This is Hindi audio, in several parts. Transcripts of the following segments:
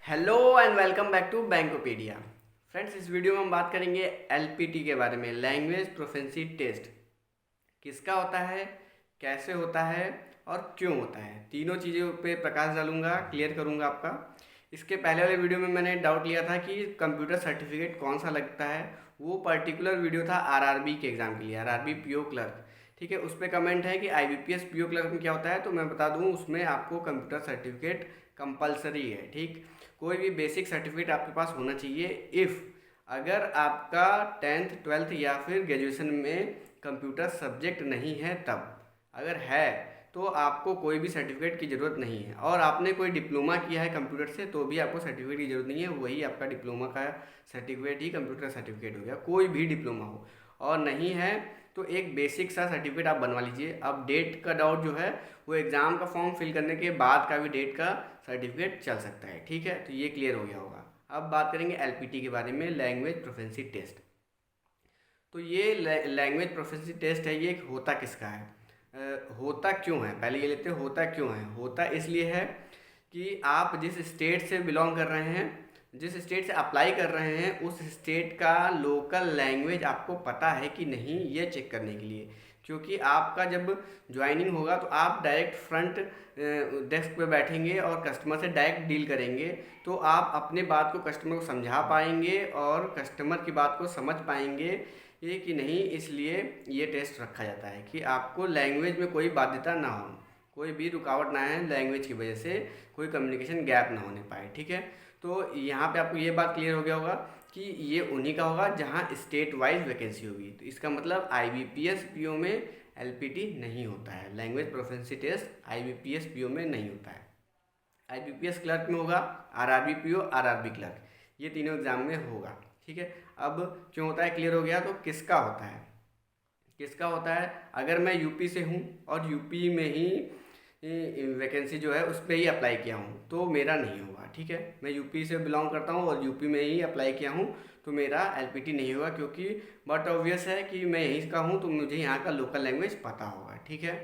Hello and welcome back to Bankopedia. Friends, इस वीडियो में हम बात करेंगे एलपीटी के बारे में, लैंग्वेज प्रोफिशिएंसी टेस्ट। किसका होता है, कैसे होता है और क्यों होता है, तीनों चीज़ों पे प्रकाश डालूंगा, क्लियर करूंगा आपका। इसके पहले वाले वीडियो में मैंने डाउट लिया था कि कंप्यूटर सर्टिफिकेट कौन सा लगता है। वो पर्टिकुलर वीडियो था आरआरबी के एग्ज़ाम के लिए, आरआरबी पीओ क्लर्क। ठीक है, उस पर कमेंट है कि आईबीपीएस पीओ क्लर्क में क्या होता है, तो मैं बता दूं उसमें आपको कंप्यूटर सर्टिफिकेट कंपलसरी है। ठीक, कोई भी बेसिक सर्टिफिकेट आपके पास होना चाहिए। इफ़ अगर आपका टेंथ ट्वेल्थ या फिर ग्रेजुएशन में कंप्यूटर सब्जेक्ट नहीं है, तब अगर है तो आपको कोई भी सर्टिफिकेट की ज़रूरत नहीं है। और आपने कोई डिप्लोमा किया है कंप्यूटर से तो भी आपको सर्टिफिकेट की ज़रूरत नहीं है, वही आपका डिप्लोमा का सर्टिफिकेट ही कंप्यूटर सर्टिफिकेट हो गया, कोई भी डिप्लोमा हो। और नहीं है तो एक बेसिक सा सर्टिफिकेट आप बनवा लीजिए। अब डेट का डाउट जो है वो एग्ज़ाम का फॉर्म फिल करने के बाद का भी डेट का सर्टिफिकेट चल सकता है। ठीक है, तो ये क्लियर हो गया होगा। अब बात करेंगे एलपीटी के बारे में, लैंग्वेज प्रोफिशिएंसी टेस्ट। तो ये लैंग्वेज प्रोफिशिएंसी टेस्ट है, ये होता किसका है, होता क्यों है, पहले ये लेते हैं होता क्यों है। होता इसलिए है कि आप जिस स्टेट से बिलोंग कर रहे हैं, जिस स्टेट से अप्लाई कर रहे हैं, उस स्टेट का लोकल लैंग्वेज आपको पता है कि नहीं, ये चेक करने के लिए। क्योंकि आपका जब ज्वाइनिंग होगा तो आप डायरेक्ट फ्रंट डेस्क पे बैठेंगे और कस्टमर से डायरेक्ट डील करेंगे, तो आप अपने बात को कस्टमर को समझा पाएंगे और कस्टमर की बात को समझ पाएंगे ये कि नहीं। इसलिए ये टेस्ट रखा जाता है कि आपको लैंग्वेज में कोई बाध्यता ना हो, कोई भी रुकावट ना है, लैंग्वेज की वजह से कोई कम्युनिकेशन गैप ना होने पाए। ठीक है, तो यहाँ पे आपको ये बात क्लियर हो गया होगा कि ये उन्हीं का होगा जहाँ स्टेट वाइज वैकेंसी होगी। तो इसका मतलब आईबीपीएस पीओ में एलपीटी नहीं होता है, language proficiency test IBPS PO में नहीं होता है। आईबीपीएस क्लर्क में होगा, आरआरबी पीओ, आरआरबी क्लर्क, ये तीनों एग्जाम में होगा। ठीक है, अब क्यों होता है क्लियर हो गया। तो किसका होता है, किसका होता है, अगर मैं यूपी से हूँ और यूपी में ही वैकेंसी जो है उस पर ही अप्लाई किया हूँ तो मेरा नहीं होगा। ठीक है, मैं यूपी से बिलोंग करता हूँ और यूपी में ही अप्लाई किया हूँ तो मेरा एलपीटी नहीं होगा, क्योंकि बट ऑब्वियस है कि मैं यहीं का हूँ तो मुझे यहाँ का लोकल लैंग्वेज पता होगा। ठीक है,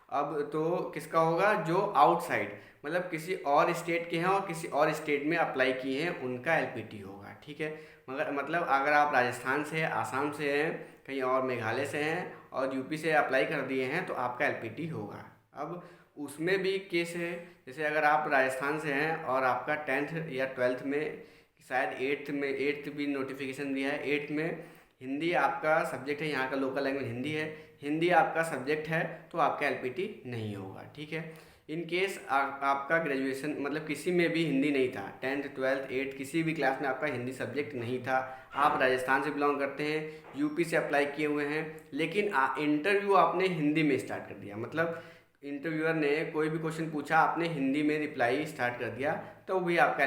अब तो किसका होगा, जो आउटसाइड मतलब किसी और स्टेट के हैं और किसी और स्टेट में अप्लाई किए हैं उनका एलपीटी होगा। ठीक है, मगर मतलब अगर आप राजस्थान से हैं, आसाम से हैं, कहीं और मेघालय से हैं और यूपी से अप्लाई कर दिए हैं तो आपका एलपीटी होगा। अब उसमें भी केस है, जैसे अगर आप राजस्थान से हैं और आपका टेंथ या ट्वेल्थ में, शायद एट्थ में, एट्थ भी नोटिफिकेशन दिया है, एट्थ में हिंदी आपका सब्जेक्ट है, यहाँ का लोकल लैंग्वेज हिंदी है, हिंदी आपका सब्जेक्ट है, तो आपका एलपीटी नहीं होगा। ठीक है, इन केस आपका ग्रेजुएशन मतलब किसी में भी हिंदी नहीं था, टेंथ ट्वेल्थ एट्थ किसी भी क्लास में आपका हिंदी सब्जेक्ट नहीं था, आप राजस्थान से बिलोंग करते हैं, यूपी से अप्लाई किए हुए हैं, लेकिन इंटरव्यू आपने हिंदी में स्टार्ट कर दिया, मतलब इंटरव्यूअर ने कोई भी क्वेश्चन पूछा, आपने हिंदी में रिप्लाई स्टार्ट कर दिया, तो भी आपका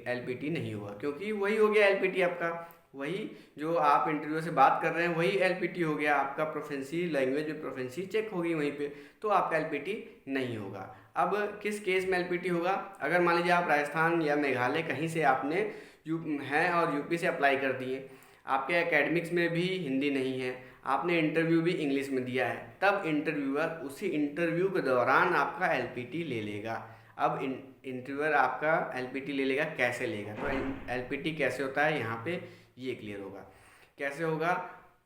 एलपीटी नहीं हुआ, क्योंकि वही हो गया एलपीटी आपका, वही जो आप इंटरव्यू से बात कर रहे हैं वही एलपीटी हो गया आपका। प्रोफेंसी लैंग्वेज में प्रोफेंसी चेक होगी वहीं पे, तो आपका एलपीटी नहीं होगा। अब किस केस में एलपीटी होगा, अगर मान लीजिए आप राजस्थान या मेघालय कहीं से आपने यू हैं और यूपी से अप्लाई कर दिए, आपके एकेडमिक्स में भी हिंदी नहीं है, आपने इंटरव्यू भी इंग्लिश में दिया है, तब इंटरव्यूअर उसी इंटरव्यू के दौरान आपका एलपीटी ले लेगा। अब इंटरव्यूअर आपका एलपीटी ले लेगा, कैसे लेगा, तो एलपीटी कैसे होता है यहाँ पे ये क्लियर होगा। कैसे होगा,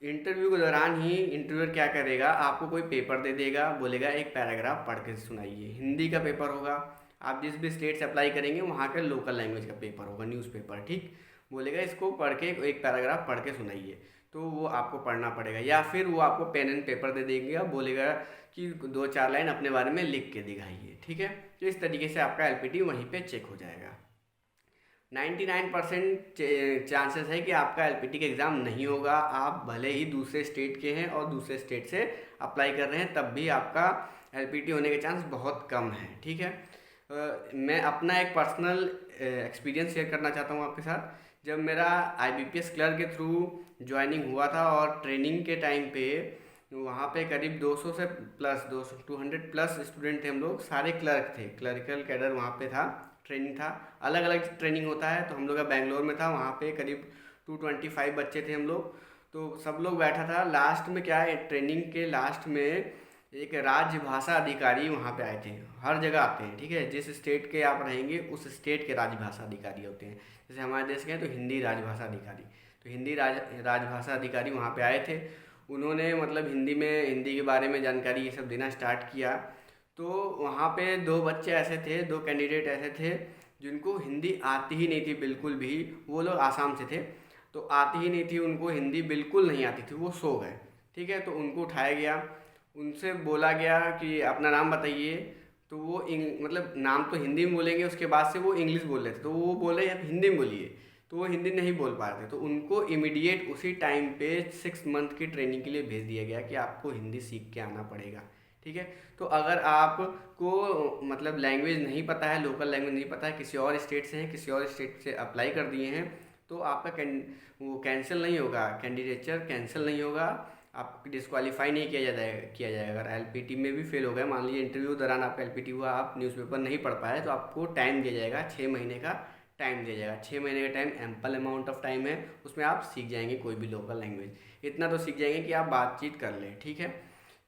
इंटरव्यू के दौरान ही इंटरव्यूअर क्या करेगा, आपको कोई पेपर दे देगा, बोलेगा एक पैराग्राफ पढ़ के सुनाइए, हिंदी का पेपर होगा, आप जिस भी स्टेट से अप्लाई करेंगे वहाँ के लोकल लैंग्वेज का पेपर होगा, न्यूज़पेपर। ठीक, बोलेगा इसको पढ़ के एक पैराग्राफ पढ़ के सुनाइए, तो वो आपको पढ़ना पड़ेगा, या फिर वो आपको पेन एंड पेपर दे देंगे, बोलेगा कि दो चार लाइन अपने बारे में लिख के दिखाइए। ठीक है, तो इस तरीके से आपका एलपीटी वहीं पे चेक हो जाएगा। 99% चांसेस है कि आपका एलपीटी का एग्ज़ाम नहीं होगा, आप भले ही दूसरे स्टेट के हैं और दूसरे स्टेट से अप्लाई कर रहे हैं तब भी आपका एलपीटी होने के चांस बहुत कम है। ठीक है, मैं अपना एक पर्सनल एक्सपीरियंस शेयर करना चाहता हूँ आपके साथ। जब मेरा आईबीपीएस क्लर्क के थ्रू ज्वाइनिंग हुआ था और ट्रेनिंग के टाइम पे वहाँ पे करीब 200 से प्लस 200 प्लस स्टूडेंट थे, हम लोग सारे क्लर्क थे, क्लरिकल कैडर वहाँ पे था, ट्रेनिंग था, अलग अलग ट्रेनिंग होता है, तो हम लोग का बेंगलोर में था, वहाँ पे करीब 225 बच्चे थे हम लोग, तो सब लोग बैठा था। लास्ट में क्या है, ट्रेनिंग के लास्ट में एक राजभाषा अधिकारी वहाँ पे आए थे। हर जगह आते हैं, ठीक है, जिस स्टेट के आप रहेंगे उस स्टेट के राजभाषा अधिकारी होते हैं। जैसे हमारे देश के हैं तो हिंदी राजभाषा अधिकारी, तो हिंदी राजभाषा अधिकारी वहाँ पे आए थे। उन्होंने मतलब हिंदी के बारे में जानकारी ये सब देना स्टार्ट किया। तो वहाँ पे दो बच्चे ऐसे थे, दो कैंडिडेट ऐसे थे जिनको हिंदी आती ही नहीं थी बिल्कुल भी। वो लोग आसाम से थे, तो आती ही नहीं थी उनको, हिंदी बिल्कुल नहीं आती थी, वो सो गए। ठीक है, तो उनको उठाया गया, उनसे बोला गया कि अपना नाम बताइए। तो वो मतलब नाम तो हिंदी में बोलेंगे, उसके बाद से वो इंग्लिश बोल रहे थे, तो वो बोले आप हिंदी में बोलिए, तो वो हिंदी नहीं बोल पा रहे थे। तो उनको इमीडिएट उसी टाइम पे 6 मंथ की ट्रेनिंग के लिए भेज दिया गया कि आपको हिंदी सीख के आना पड़ेगा। ठीक है, तो अगर आपको मतलब लैंग्वेज नहीं पता है, लोकल लैंग्वेज नहीं पता है, किसी और स्टेट से हैं, किसी और स्टेट से अप्लाई कर दिए हैं, तो आपका वो कैंसिल नहीं होगा, कैंडिडेचर कैंसिल नहीं होगा, आप डिस्क्वालीफाई नहीं किया जाएगा। अगर एलपीटी में भी फेल हो गए, मान लीजिए इंटरव्यू दौरान आपका एलपीटी हुआ, आप न्यूज़पेपर नहीं पढ़ पाए, तो आपको टाइम दिया जाएगा, 6 महीने का टाइम दिया जाएगा। 6 महीने का time ample amount of time है, उसमें आप सीख जाएंगे कोई भी लोकल लैंग्वेज। इतना तो सीख जाएंगे कि आप बातचीत कर लें। ठीक है,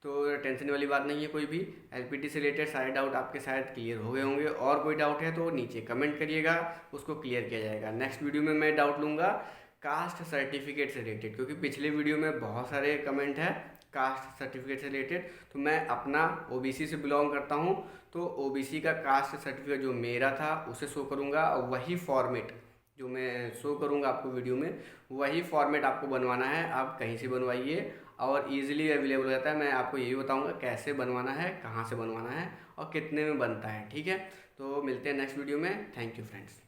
तो टेंशन वाली बात नहीं है कोई भी। एलपीटी से रिलेटेड सारे डाउट आपके शायद क्लियर हो गए होंगे, और कोई डाउट है तो नीचे कमेंट करिएगा, उसको क्लियर किया जाएगा। नेक्स्ट वीडियो में मैं डाउट लूँगा कास्ट सर्टिफिकेट से रिलेटेड, क्योंकि पिछले वीडियो में बहुत सारे कमेंट है कास्ट सर्टिफिकेट से रिलेटेड। तो मैं अपना ओबीसी से बिलोंग करता हूँ, तो ओबीसी का कास्ट सर्टिफिकेट जो मेरा था उसे शो करूँगा, और वही फॉर्मेट जो मैं शो करूँगा आपको वीडियो में, वही फॉर्मेट आपको बनवाना है। आप कहीं से बनवाइए और इजीली अवेलेबल हो जाता है। मैं आपको यही बताऊँगा कैसे बनवाना है, कहाँ से बनवाना है और कितने में बनता है। ठीक है, तो मिलते हैं नेक्स्ट वीडियो में। Thank you friends.